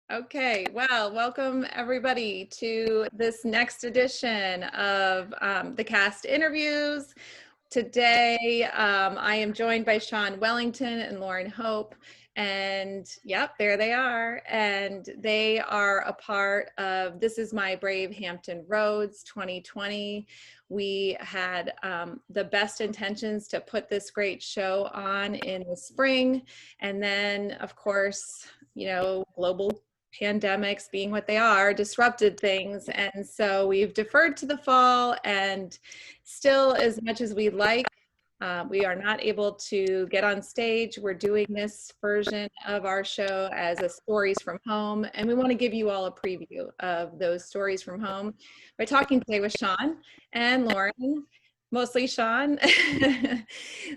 Okay, well, welcome everybody to this next edition of the cast interviews. Today, I am joined by Sean Wellington and Lauren Hope, and yep, there they are. And they are a part of This Is My Brave Hampton Roads 2020. We had the best intentions to put this great show on in the spring. And then, of course, global pandemics being what they are disrupted things, and so we've deferred to the fall, and still, as much as we like, we are not able to get on stage. We're doing this version of our show as a stories from home, and we want to give you all a preview of those stories from home by talking today with Sean and Lauren, mostly Sean.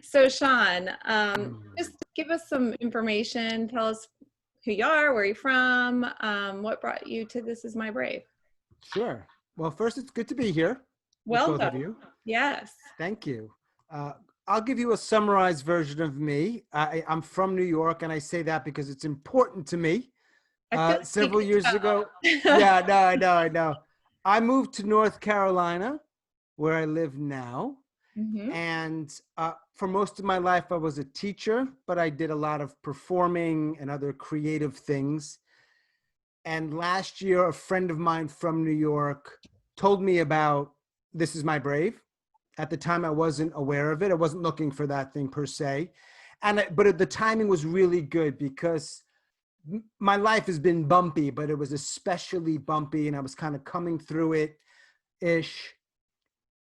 So Sean, just give us some information. Tell us who you are, where you're from, what brought you to This Is My Brave. Sure. Well, first, it's good to be here with Welcome. both of you. Yes. Thank you. I'll give you a summarized version of me. I'm from New York, and I say that because it's important to me. Several years ago, yeah, no, I know. I moved to North Carolina, where I live now. Mm-hmm. And for most of my life, I was a teacher, but I did a lot of performing and other creative things. And last year, a friend of mine from New York told me about This Is My Brave. At the time, I wasn't aware of it. I wasn't looking for that thing per se. But the timing was really good because my life has been bumpy, but it was especially bumpy, and I was kind of coming through it-ish.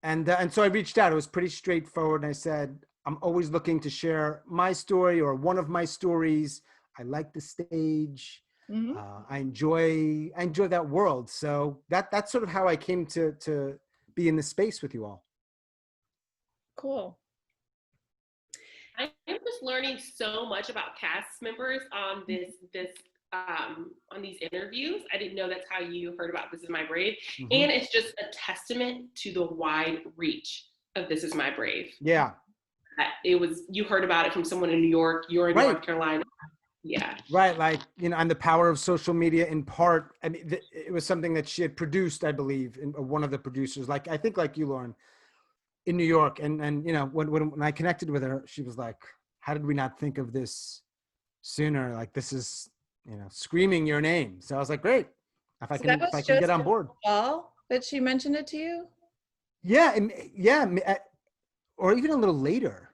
And so I reached out. It was pretty straightforward. And I said, I'm always looking to share my story or one of my stories. I like the stage. Mm-hmm. I enjoy that world. So that's sort of how I came to be in this space with you all. Cool. I'm just learning so much about cast members on on these interviews. I didn't know that's how you heard about This Is My Brave. Mm-hmm. And it's just a testament to the wide reach of This Is My Brave. Yeah. You heard about it from someone in New York, you're in North Carolina. Yeah. Right. Like, and the power of social media in part, I mean, it was something that she had produced, I believe, one of the producers, like, I think like you, Lauren, in New York. And when I connected with her, she was like, how did we not think of this sooner? Like, this is, screaming your name. So I was like, great. If I can get on board. Fall that she mentioned it to you? Yeah. Or even a little later.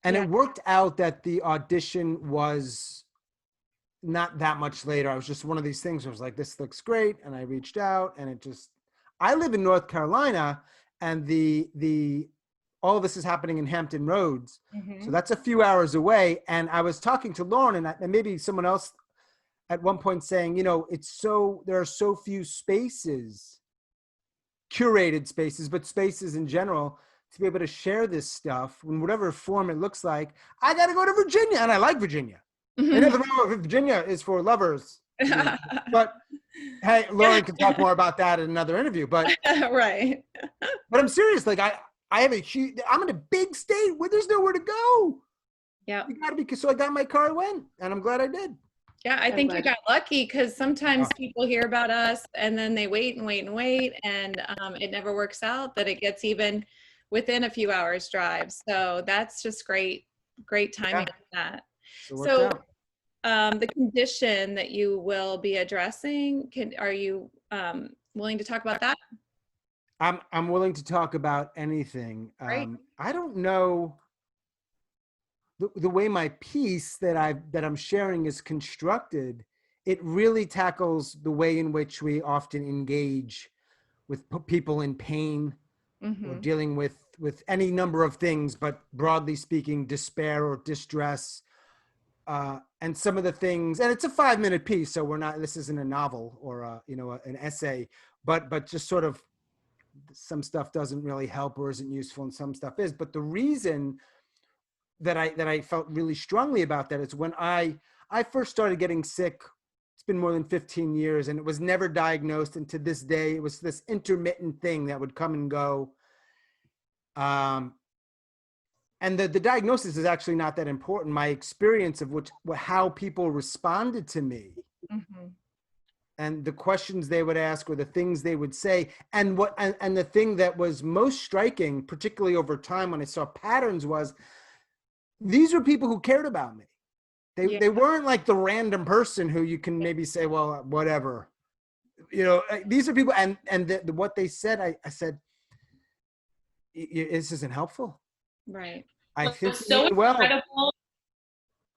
And It worked out that the audition was not that much later. I was just one of these things where I was like, this looks great. And I reached out, and I live in North Carolina, and all of this is happening in Hampton Roads. Mm-hmm. So that's a few hours away. And I was talking to Lauren and maybe someone else at one point saying, there are so few spaces, curated spaces, but spaces in general, to be able to share this stuff in whatever form it looks like. I got to go to Virginia, and I like Virginia. Mm-hmm. Virginia is for lovers. But hey, Lauren can talk more about that in another interview. But right. But I'm serious. Like I'm in a big state where there's nowhere to go. Yeah. You gotta be. So I got my car and went, and I'm glad I did. Yeah, I think you got lucky, because sometimes people hear about us and then they wait and wait and wait, and it never works out that it gets even within a few hours drive. So that's just great timing on that. So the condition that you will be addressing, are you willing to talk about that? I'm willing to talk about anything. Right. I don't know the way my piece that I'm sharing is constructed. It really tackles the way in which we often engage with people in pain, mm-hmm. or dealing with any number of things, but broadly speaking, despair or distress. And some of the things, and it's a 5-minute piece, so this isn't a novel or an essay, but just sort of some stuff doesn't really help or isn't useful, and some stuff is. But the reason that I felt really strongly about that is when I first started getting sick. It's been more than 15 years, and it was never diagnosed. And to this day, it was this intermittent thing that would come and go. And the diagnosis is actually not that important. My experience of how people responded to me, mm-hmm. and the questions they would ask or the things they would say. And and the thing that was most striking, particularly over time when I saw patterns, was these were people who cared about me. They weren't like the random person who you can maybe say, well, whatever, these are people. And what they said, I said, this isn't helpful. Right. I think you mean well.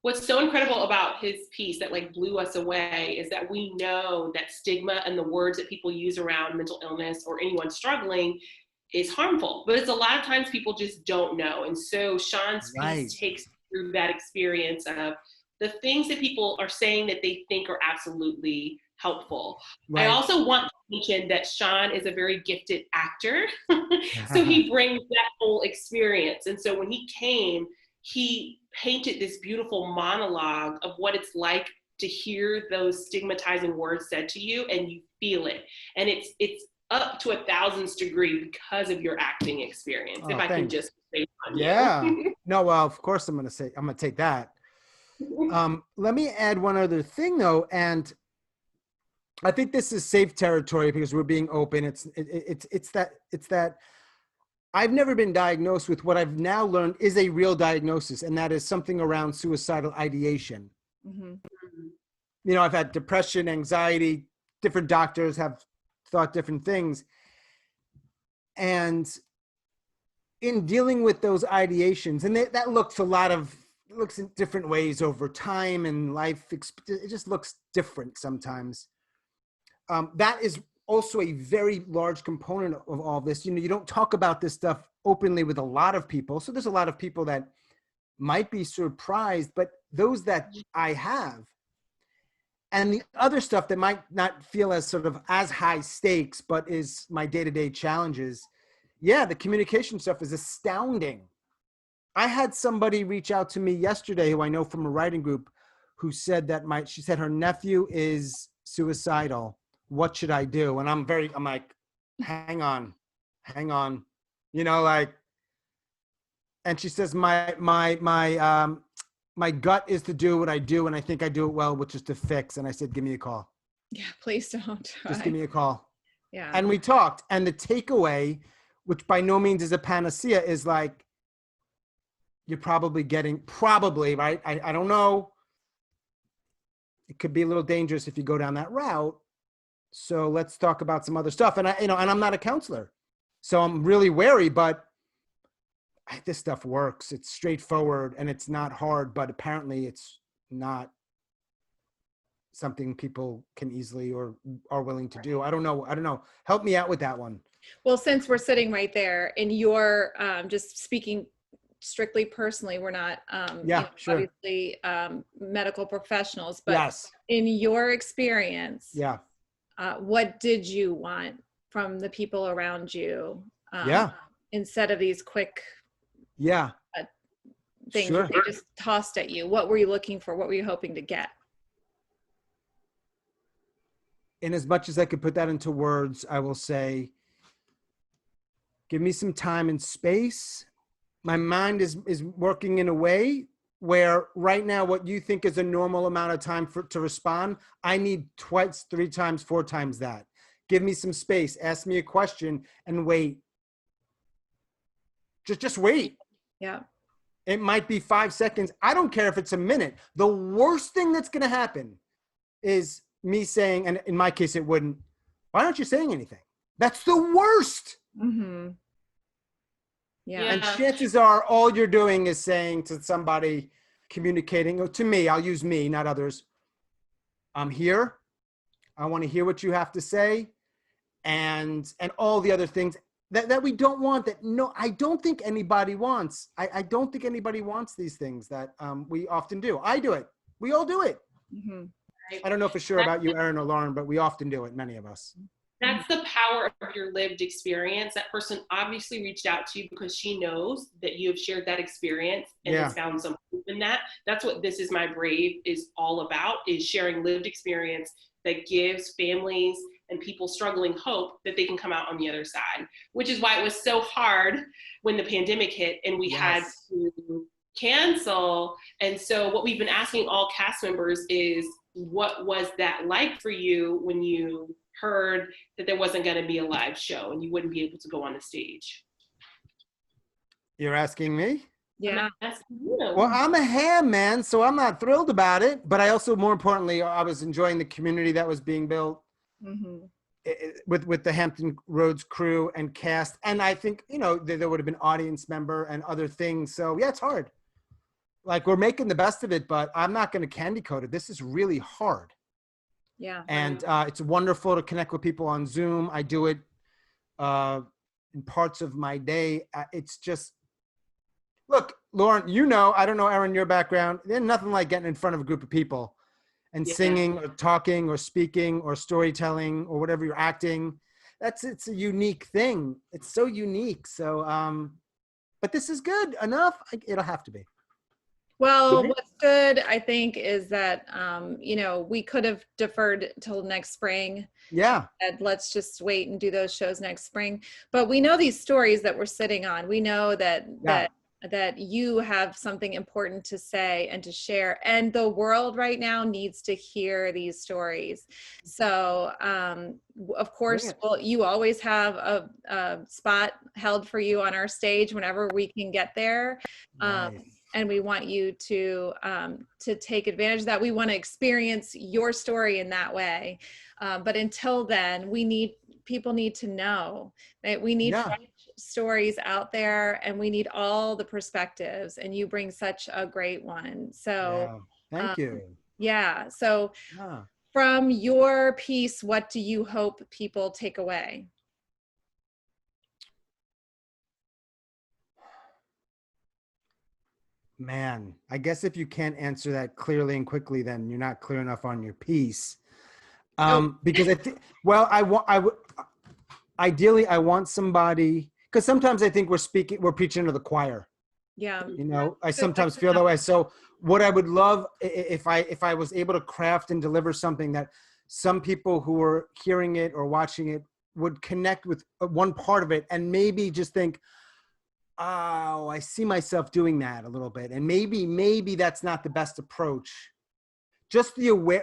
What's so incredible about his piece that like blew us away is that we know that stigma and the words that people use around mental illness or anyone struggling is harmful, but it's a lot of times people just don't know. And so Sean's piece takes through that experience of the things that people are saying that they think are absolutely helpful. Right. I also want to mention that Sean is a very gifted actor. So he brings that whole experience. And so when he came, he painted this beautiful monologue of what it's like to hear those stigmatizing words said to you, and you feel it. And it's up to 1,000th degree because of your acting experience. If I can just say on you. No, well, of course I'm going to take that. Let me add one other thing though. And I think this is safe territory because we're being open. It's that I've never been diagnosed with what I've now learned is a real diagnosis. And that is something around suicidal ideation. Mm-hmm. I've had depression, anxiety, different doctors have thought different things. And in dealing with those ideations, and that looks in different ways over time and life, it just looks different sometimes. That is also a very large component of all this. You don't talk about this stuff openly with a lot of people. So there's a lot of people that might be surprised, but those that I have, and the other stuff that might not feel as sort of as high stakes, but is my day-to-day challenges. Yeah, the communication stuff is astounding. I had somebody reach out to me yesterday who I know from a writing group who said that she said her nephew is suicidal. What should I do? And I'm like, hang on. And she says, my gut is to do what I do. And I think I do it well, which is to fix. And I said, give me a call. Yeah, please don't. Just give me a call. Yeah. And we talked. And the takeaway, which by no means is a panacea, is like, you're probably, right? I don't know. It could be a little dangerous if you go down that route. So let's talk about some other stuff. And and I'm not a counselor, so I'm really wary, but this stuff works. It's straightforward and it's not hard, but apparently it's not something people can easily or are willing to do. I don't know. Help me out with that one. Well, since we're sitting right there and you're just speaking strictly personally, we're not obviously medical professionals, but in your experience, what did you want from the people around you instead of these quick things that they just tossed at you? What were you looking for? What were you hoping to get? In as much as I could put that into words, I will say, give me some time and space. My mind is working in a way where right now what you think is a normal amount of time to respond, I need twice, 3 times, 4 times that. Give me some space. Ask me a question and wait. Just wait. Yeah. It might be 5 seconds. I don't care if it's a minute. The worst thing that's going to happen is me saying, and in my case, it wouldn't, why aren't you saying anything? That's the worst. Mm-hmm. Yeah. And chances are all you're doing is saying to somebody, communicating, or to me, I'll use me, not others. I'm here. I want to hear what you have to say. And all the other things that we don't want, I don't think anybody wants. I don't think anybody wants these things that we often do. I do it. We all do it. Mm-hmm. I don't know for sure about you, Erin or Lauren, but we often do it, many of us. That's the power of your lived experience. That person obviously reached out to you because she knows that you have shared that experience and has found some proof in that. That's what This Is My Brave is all about, is sharing lived experience that gives families and people struggling hope that they can come out on the other side, which is why it was so hard when the pandemic hit and we had to cancel. And so what we've been asking all cast members is, what was that like for you when you heard that there wasn't going to be a live show and you wouldn't be able to go on the stage? You're asking me? Yeah. I'm asking you. Well, I'm a ham man, so I'm not thrilled about it. But I also, more importantly, I was enjoying the community that was being built with the Hampton Roads crew and cast. And I think, you know, there would have been audience member and other things. So yeah, it's hard. Like, we're making the best of it, but I'm not going to candy coat it. This is really hard. Yeah. And it's wonderful to connect with people on Zoom. I do it in parts of my day. It's just, look, Lauren, you know, I don't know, Erin, your background. There's nothing like getting in front of a group of people and singing or talking or speaking or storytelling or whatever you're acting. It's a unique thing. It's so unique. So, but this is good enough. It'll have to be. Well, what's good, I think, is that, you know, we could have deferred till next spring. Yeah. And let's just wait and do those shows next spring. But we know these stories that we're sitting on. We know that that you have something important to say and to share. And the world right now needs to hear these stories. So, of course, you always have a spot held for you on our stage whenever we can get there. Nice. And we want you to take advantage of that. We want to experience your story in that way. But until then, people need to know that we need fresh stories out there, and we need all the perspectives. And you bring such a great one. So thank you. Yeah. So from your piece, what do you hope people take away? Man, I guess if you can't answer that clearly and quickly, then you're not clear enough on your piece. Because I think, well, ideally, I want somebody, because sometimes I think we're preaching to the choir. Yeah. You know, I sometimes feel that way. So what I would love, if I was able to craft and deliver something that some people who are hearing it or watching it would connect with one part of it and maybe just think, oh, I see myself doing that a little bit. And maybe that's not the best approach. Just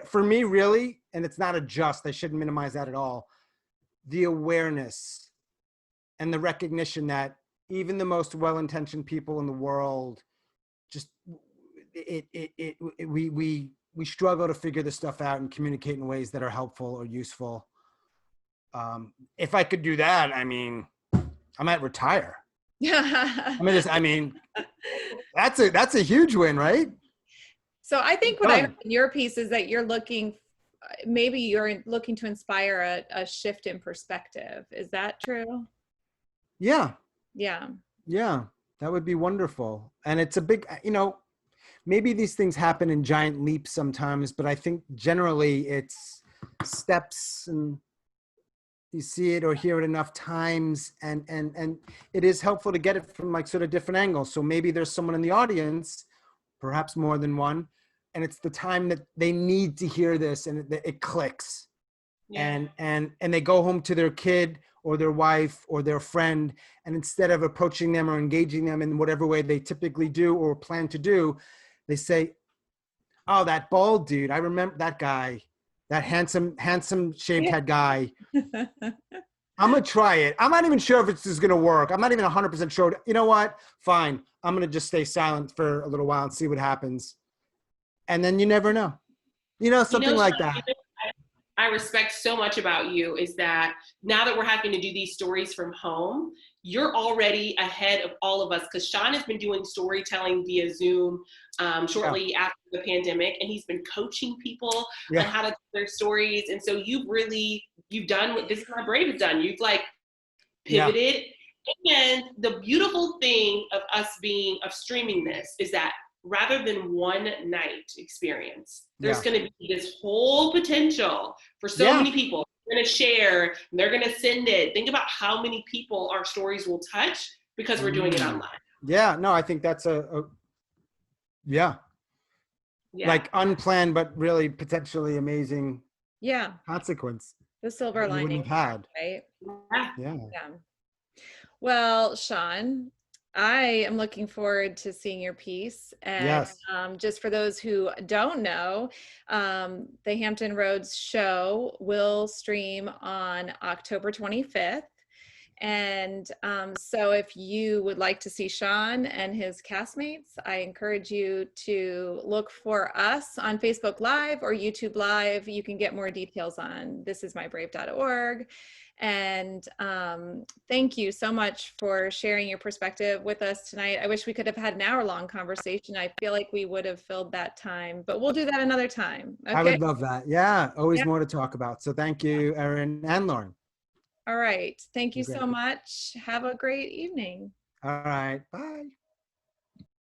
for me, really, and it's not I shouldn't minimize that at all. The awareness and the recognition that even the most well-intentioned people in the world, just we struggle to figure this stuff out and communicate in ways that are helpful or useful. If I could do that, I mean, I might retire. I mean, that's a huge win, right? So I think what I heard in your piece is that you're looking to inspire a shift in perspective. Is that true? Yeah. Yeah. Yeah, that would be wonderful. And it's a big, you know, maybe these things happen in giant leaps sometimes, but I think generally it's steps, and you see it or hear it enough times, and it is helpful to get it from like sort of different angles. So maybe there's someone in the audience, perhaps more than one, and it's the time that they need to hear this, and it clicks. And they go home to their kid or their wife or their friend, and instead of approaching them or engaging them in whatever way they typically do or plan to do, they say, oh, that bald dude, I remember that guy, that handsome shaved head guy. I'm going to try it. I'm not even sure if this is going to work. I'm not even 100% sure. You know what? Fine. I'm going to just stay silent for a little while and see what happens. And then you never know. You know, something like that. I respect so much about you is that now that we're having to do these stories from home, you're already ahead of all of us, because Sean has been doing storytelling via Zoom shortly after the pandemic, and he's been coaching people on how to tell their stories. And so you've done what This Is My Brave has done. You've like pivoted. And the beautiful thing of streaming this is that rather than one night experience, there's going to be this whole potential for so many people. They're going to share, and they're going to send it. Think about how many people our stories will touch because we're doing it online. Yeah, no, I think that's like unplanned, but really potentially amazing consequence. The silver lining, wouldn't have had. right? Yeah. Well, Sean, I am looking forward to seeing your piece. And Yes. just for those who don't know, the Hampton Roads show will stream on October 25th. And so if you would like to see Sean and his castmates, I encourage you to look for us on Facebook Live or YouTube Live. You can get more details on thisismybrave.org. And thank you so much for sharing your perspective with us tonight. I wish we could have had an hour-long conversation. I feel like we would have filled that time, but we'll do that another time. Okay. I would love that. Yeah, always Yeah. more to talk about. So thank you, Erin and Lauren. All right. Thank you Great. so much. Have a great evening. All right. Bye.